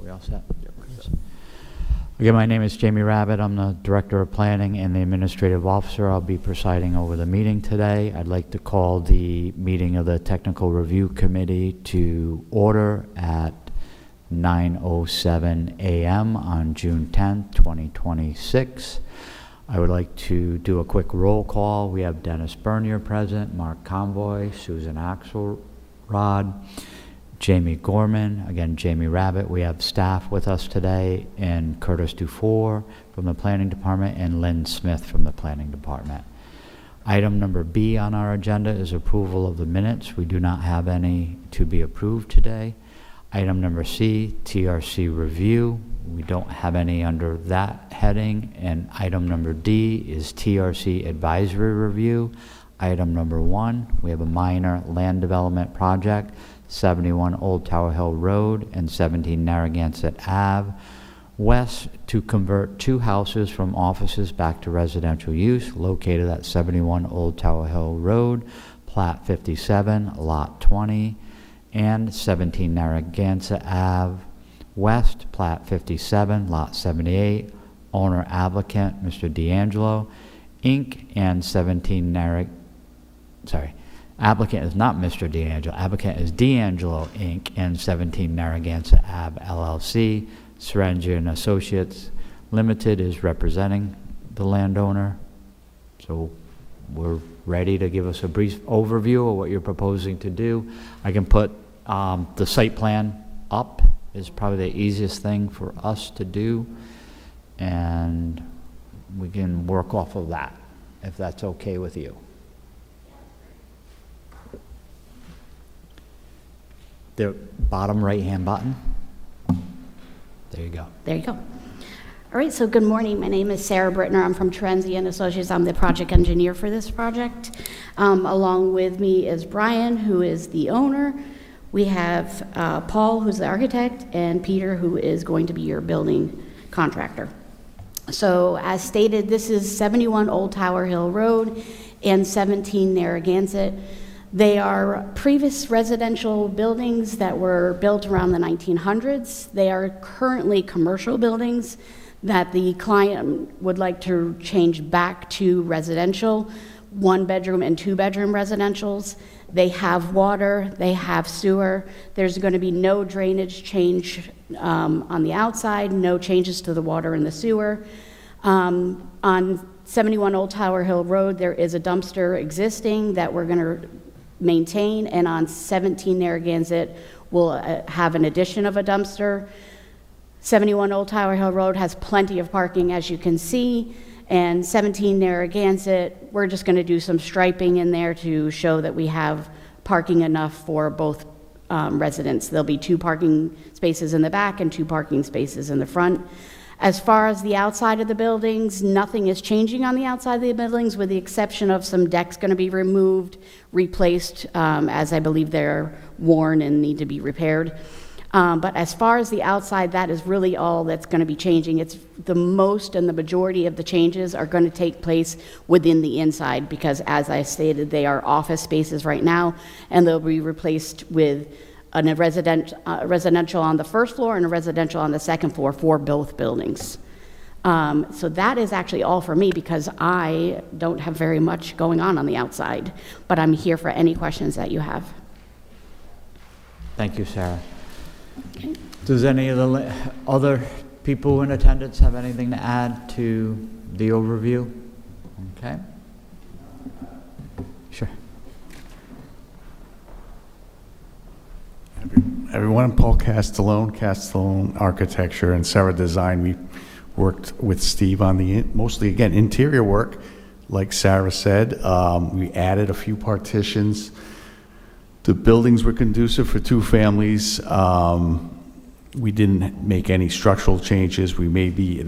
we all set? Again, my name is Jamie Rabbit. I'm the Director of Planning and the Administrative Officer. I'll be presiding over the meeting today. I'd like to call the meeting of the Technical Review Committee to order at 9:07 a.m. on June 10th, 2026. I would like to do a quick roll call. We have Dennis Bernier present, Mark Convoy, Susan Axelrod, Jamie Gorman, again, Jamie Rabbit. We have staff with us today, and Curtis Dufour from the Planning Department and Lynn Smith from the Planning Department. Item number B on our agenda is approval of the minutes. We do not have any to be approved today. Item number C, TRC review. We don't have any under that heading. And item number D is TRC advisory review. Item number 1, we have a minor land development project, 71 Old Tower Hill Road and 17 Narragansett Ave West, to convert 2 houses from offices back to residential use, located at 71 Old Tower Hill Road, Plat 57, Lot 20, and 17 Narragansett Ave West, Plat 57, Lot 78, owner applicant Mr. D'Angelo Inc., and 17 applicant is not Mr. D'Angelo. Applicant is D'Angelo Inc. and 17 Narragansett Ave LLC. Serengia and Associates Limited is representing the landowner. So we're ready to give us a brief overview of what you're proposing to do. I can put the site plan up is probably the easiest thing for us to do, and we can work off of that if that's okay with you. The bottom right-hand button. There you go. There you go. All right, so good morning. My name is Sarah Brittner. I'm from Terenzi and Associates. I'm the project engineer for this project. Along with me is Brian, who is the owner. We have Paul, who's the architect, and Peter, who is going to be your building contractor. So as stated, this is 71 Old Tower Hill Road and 17 Narragansett. They are previous residential buildings that were built around the 1900s. They are currently commercial buildings that the client would like to change back to residential, 1-bedroom and 2-bedroom residentials. They have water, they have sewer. There's going to be no drainage change on the outside, no changes to the water and the sewer. On 71 Old Tower Hill Road, there is a dumpster existing that we're going to maintain, and on 17 Narragansett we'll have an addition of a dumpster. 71 Old Tower Hill Road has plenty of parking, as you can see, and 17 Narragansett, we're just going to do some striping in there to show that we have parking enough for both residents. There'll be 2 parking spaces in the back and 2 parking spaces in the front. As far as the outside of the buildings, nothing is changing on the outside of the buildings, with the exception of some decks going to be removed, replaced, as I believe they're worn and need to be repaired. But as far as the outside, that is really all that's going to be changing. It's the most and the majority of the changes are going to take place within the inside, because as I stated, they are office spaces right now, and they'll be replaced with a residential on the first floor and a residential on the second floor for both buildings. So that is actually all for me, because I don't have very much going on the outside, but I'm here for any questions that you have. Thank you, Sarah. Okay. Does any of the other people in attendance have anything to add to the overview? Okay. Sure. Everyone, Paul Castellone Architecture and Sarah Design. We worked with Steve on the mostly, again, interior work. Like Sarah said, we added a few partitions. The buildings were conducive for 2 families. We didn't make any structural changes. We made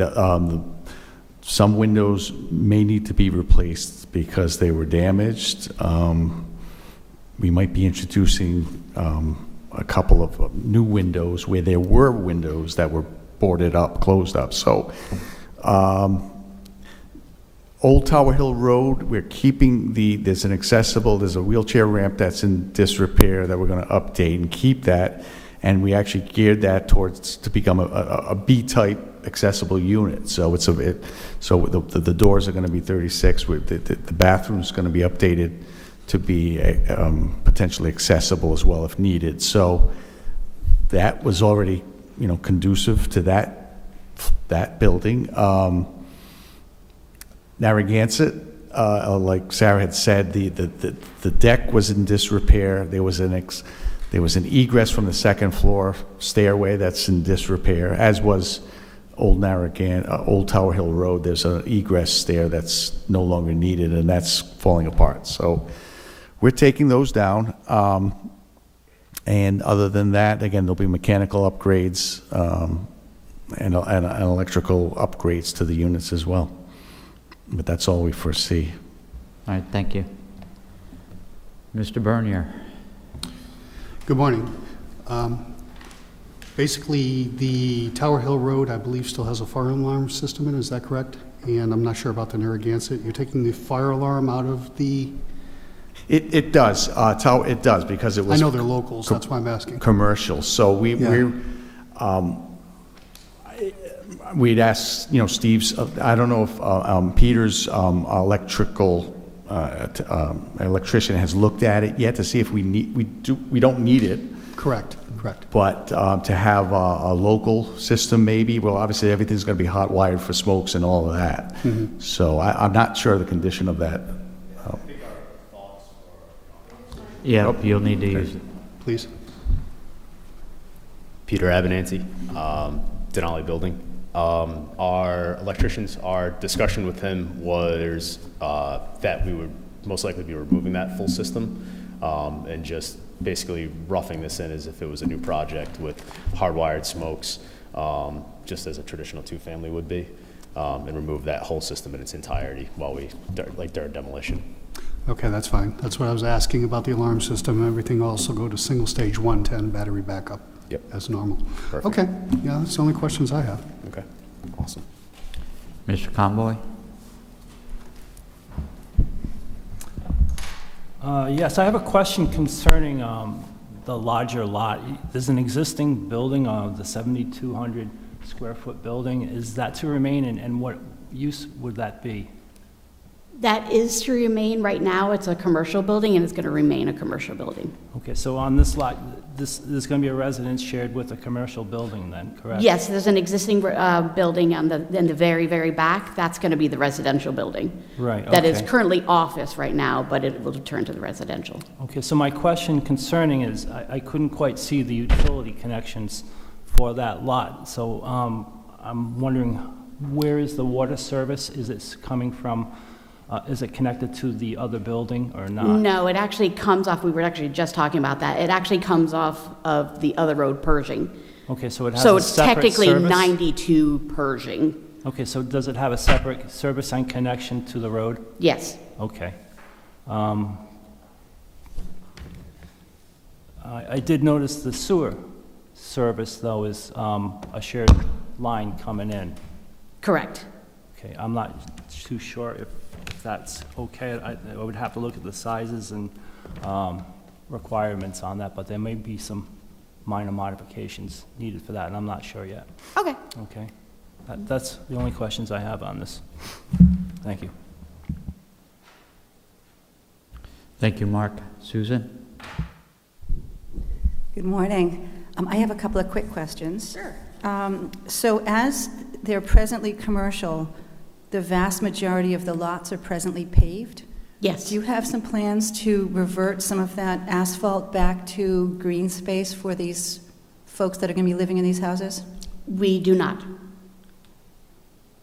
some windows may need to be replaced because they were damaged. We might be introducing a couple of new windows where there were windows that were boarded up, closed up. So Old Tower Hill Road, we're keeping there's a wheelchair ramp that's in disrepair that we're going to update and keep that. And we actually geared that towards to become a B-type accessible unit. So so the doors are going to be 36. The bathroom's going to be updated to be potentially accessible as well if needed. So that was already, conducive to that building. Narragansett, like Sarah had said, the deck was in disrepair. There was an egress from the second floor stairway that's in disrepair, as was Old Tower Hill Road. There's an egress stair that's no longer needed, and that's falling apart. So we're taking those down. And other than that, again, there'll be mechanical upgrades and electrical upgrades to the units as well. But that's all we foresee. All right, thank you. Mr. Bernier. Good morning. Basically, the Tower Hill Road, I believe, still has a fire alarm system in it, is that correct? And I'm not sure about the Narragansett. You're taking the fire alarm out of the... It does. It does, because it was... I know they're locals, that's why I'm asking. Commercial. So we'd asked, Steve's, I don't know if Peter's electrician has looked at it yet to see if we don't need it. Correct. But to have a local system maybe, well, obviously everything's going to be hot wired for smokes and all of that. Mm-hmm. So I'm not sure of the condition of that. Yeah, you'll need to use it. Please. Peter Abernancy, Denali Building. Our electricians, our discussion with him was that we would most likely be removing that full system and just basically roughing this in as if it was a new project with hardwired smokes, just as a traditional two-family would be, and remove that whole system in its entirety during demolition. Okay, that's fine. That's what I was asking about the alarm system. Everything else will go to single stage 110 battery backup. Yep. As normal. Perfect. Okay, yeah, that's the only questions I have. Okay, awesome. Mr. Conboy? Yes, I have a question concerning the larger lot. There's an existing building of the 7,200 square foot building. Is that to remain, and what use would that be? That is to remain. Right now, it's a commercial building, and it's going to remain a commercial building. Okay, so on this lot, there's going to be a residence shared with a commercial building then, correct? Yes, there's an existing building in the very, very back. That's going to be the residential building. Right, That is okay. currently office right now, but it will turn to the residential. Okay, so my question concerning is, I couldn't quite see the utility connections for that lot. So I'm wondering, where is the water service? Is it coming from, is it connected to the other building or not? No, it actually comes off, we were actually just talking about that. It actually comes off of the other road, Pershing. Okay, so it has So a it's separate technically service? 92 Pershing. Okay, so does it have a separate service and connection to the road? Yes. Okay. I did notice the sewer service, though, is a shared line coming in. Correct. Okay, I'm not too sure if that's okay. I would have to look at the sizes and requirements on that, but there may be some minor modifications needed for that, and I'm not sure yet. Okay. Okay? That's the only questions I have on this. Thank you. Thank you, Mark. Susan? Good morning. I have a couple of quick questions. Sure. So as they're presently commercial, the vast majority of the lots are presently paved. Yes. Do you have some plans to revert some of that asphalt back to green space for these folks that are going to be living in these houses? We do not.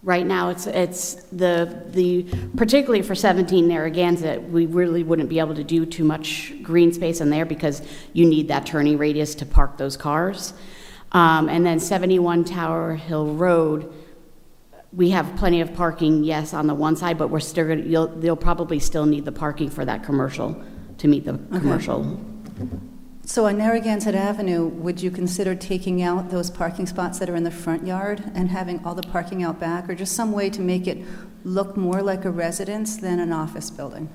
Right now, it's the particularly for 17 Narragansett, we really wouldn't be able to do too much green space in there because you need that turning radius to park those cars. And then 71 Tower Hill Road, we have plenty of parking, yes, on the one side, but we're still going to, they'll probably still need the parking for that commercial to meet the commercial. So on Narragansett Avenue, would you consider taking out those parking spots that are in the front yard and having all the parking out back, or just some way to make it look more like a residence than an office building?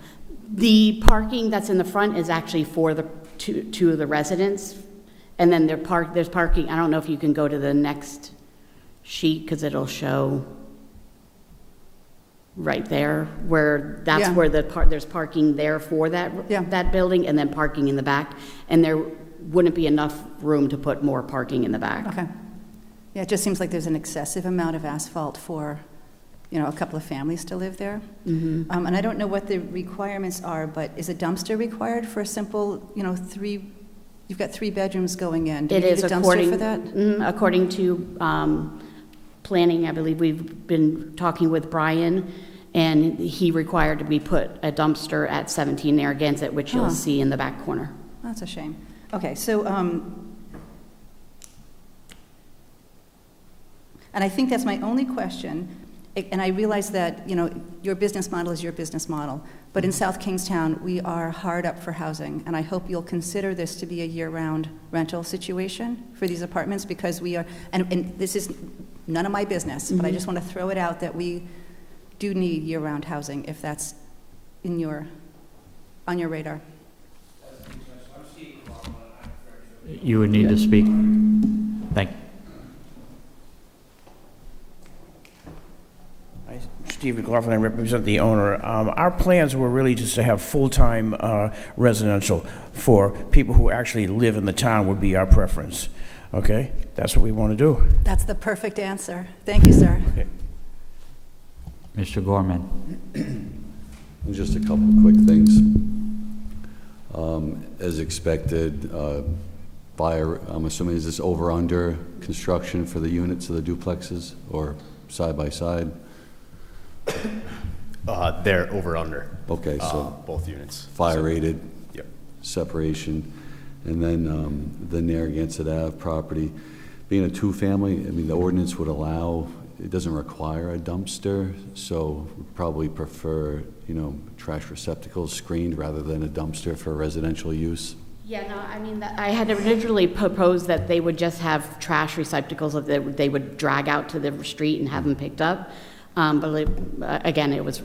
The parking that's in the front is actually for the two of the residents, And then there's parking, I don't know if you can go to the next sheet, because it'll show right there, where, that's Yeah. where there's parking there for that, Yeah. that building, and then parking in the back. And there wouldn't be enough room to put more parking in the back. Okay. Yeah, it just seems like there's an excessive amount of asphalt for, a couple of families to live there. Mm-hmm. And I don't know what the requirements are, but is a dumpster required for a simple, you've got 3 bedrooms going in? Do you It need is a dumpster according, for that? according to planning, I believe we've been talking with Brian, and he required to be put a dumpster at 17 Narragansett, which you'll Huh. see in the back corner. That's a shame. Okay, so, and I think that's my only question, and I realize that, your business model is your business model, but in South Kingstown, we are hard up for housing, and I hope you'll consider this to be a year-round rental situation for these apartments, because we are, and this is none of my business, but I just want to throw it out that we do need year-round housing, if that's on your radar. You would need to speak. Thank, Hi, Steve McLaughlin, I represent the owner. Our plans were really just to have full-time residential for people who actually live in the town would be our preference. Okay? That's what we want to do. That's the perfect answer. Thank you, sir. Okay. Mr. Gorman. Just a couple quick things. As expected, I'm assuming, is this over/under construction for the units of the duplexes, or side by side? They're over under. Okay, so Both units. fire rated Yep. separation. And then the Narragansett Ave property, being a two-family, I mean, the ordinance would allow, it doesn't require a dumpster, so we'd probably prefer, trash receptacles screened rather than a dumpster for residential use. Yeah, no, I mean, I had originally proposed that they would just have trash receptacles that they would drag out to the street and have them picked up. But again, it was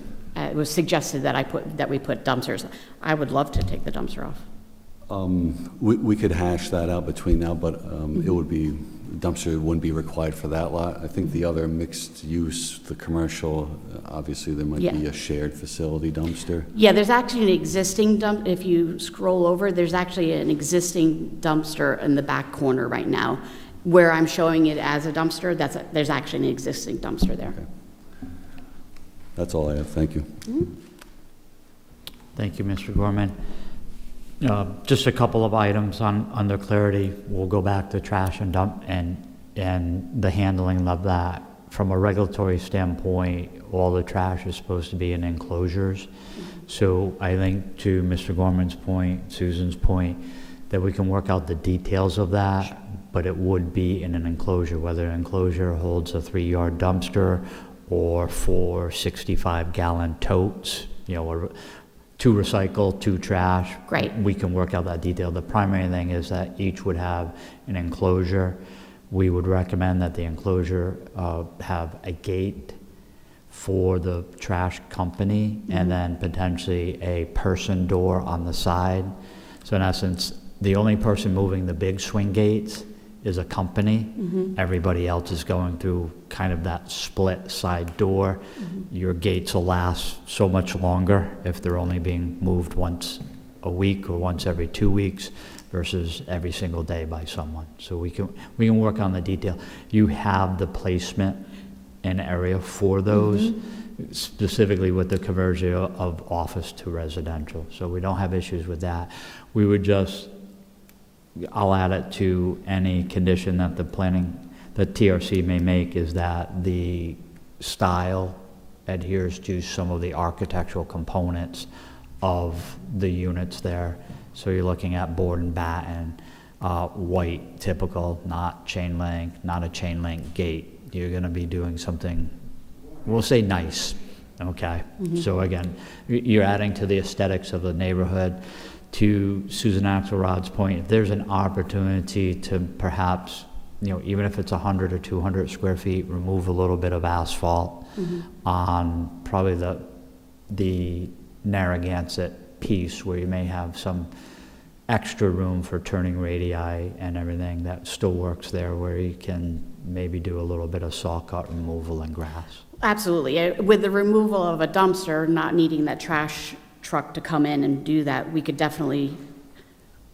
suggested that we put dumpsters. I would love to take the dumpster off. We could hash that out between now, but it would be, dumpster wouldn't be required for that lot. I think the other mixed use, the commercial, obviously there might be Yeah. a shared facility dumpster. Yeah, there's actually an existing dump, if you scroll over, there's actually an existing dumpster in the back corner right now. Where I'm showing it as a dumpster, there's actually an existing dumpster there. That's all I have, thank you. Thank you, Mr. Gorman. Just a couple of items under clarity. We'll go back to trash and dump and the handling of that. From a regulatory standpoint, all the trash is supposed to be in enclosures. So I think to Mr. Gorman's point, Susan's point, that we can work out the details of that, but it would be in an enclosure, whether an enclosure holds a 3-yard dumpster or 4 65-gallon totes, or 2 recycle, 2 trash. Great. We can work out that detail. The primary thing is that each would have an enclosure. We would recommend that the enclosure have a gate for the trash company and then potentially a person door on the side. So in essence, the only person moving the big swing gates is a company. Everybody else is going through kind of that split side door. Your gates will last so much longer if they're only being moved once a week or once every 2 weeks versus every single day by someone. So we can work on the detail. You have the placement and area for those, specifically with the conversion of office to residential. So we don't have issues with that. We would just, I'll add it to any condition that the TRC may make, is that the style adheres to some of the architectural components of the units there. So you're looking at board and batten, white, typical, not chain link, not a chain link gate. You're gonna be doing something, we'll say nice, okay? So again, you're adding to the aesthetics of the neighborhood. To Susan Axelrod's point, if there's an opportunity to perhaps, even if it's 100 or 200 square feet, remove a little bit of asphalt on probably the Narragansett piece where you may have some extra room for turning radii and everything that still works there, where you can maybe do a little bit of saw cut removal and grass. Absolutely. With the removal of a dumpster, not needing that trash truck to come in and do that, we could definitely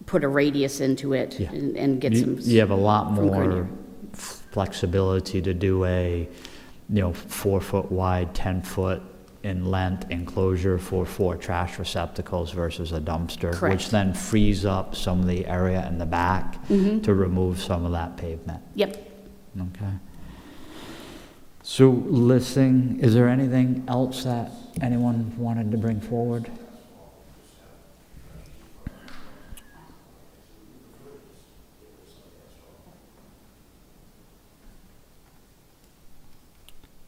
put a radius into it Yeah. and get You some. you have a lot from more Grenier. flexibility to do a, 4-foot wide, 10-foot in length enclosure for 4 trash receptacles versus a dumpster, which Correct. then frees up some of the area in the back to remove some of that pavement. Yep. Okay. So listing, is there anything else that anyone wanted to bring forward?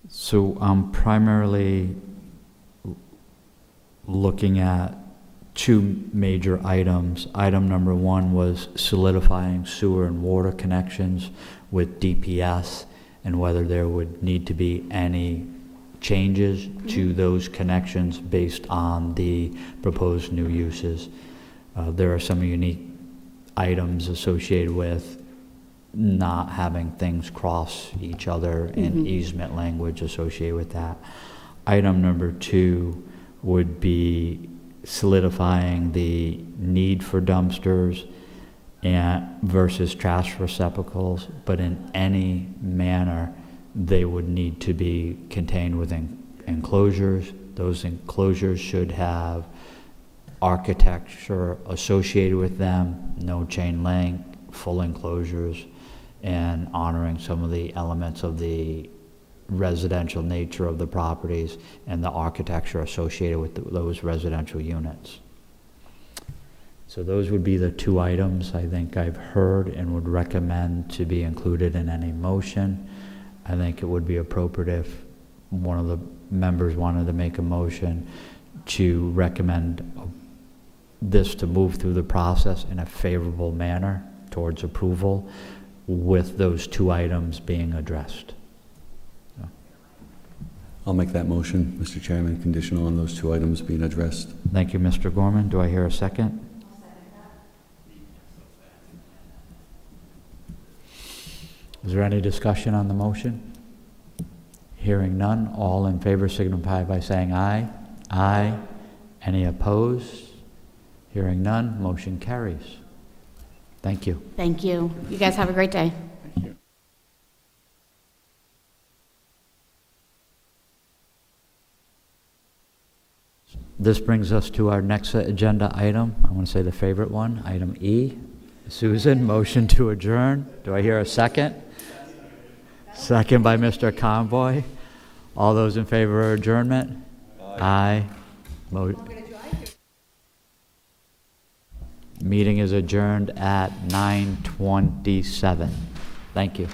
So I'm primarily looking at 2 major items. Item number 1 was solidifying sewer and water connections with DPS and whether there would need to be any changes to those connections based on the proposed new uses. There are some unique items associated with not having things cross each other and easement language associated with that. Item number 2 would be solidifying the need for dumpsters and versus trash receptacles, but in any manner, they would need to be contained within enclosures. Those enclosures should have architecture associated with them, no chain link, full enclosures, and honoring some of the elements of the residential nature of the properties and the architecture associated with those residential units. So those would be the 2 items I think I've heard and would recommend to be included in any motion. I think it would be appropriate if one of the members wanted to make a motion to recommend this to move through the process in a favorable manner towards approval with those 2 items being addressed. I'll make that motion, Mr. Chairman, conditional on those 2 items being addressed. Thank you, Mr. Gorman. Do I hear a second? Is there any discussion on the motion? Hearing none, all in favor signify by saying aye. Aye. Any opposed? Hearing none, motion carries. Thank you. Thank you. You guys have a great day. This brings us to our next agenda item. I want to say the favorite one, item E. Susan, motion to adjourn. Do I hear a second? Second by Mr. Conboy. All those in favor of adjournment? Aye. Meeting is adjourned at 9:27. Thank you.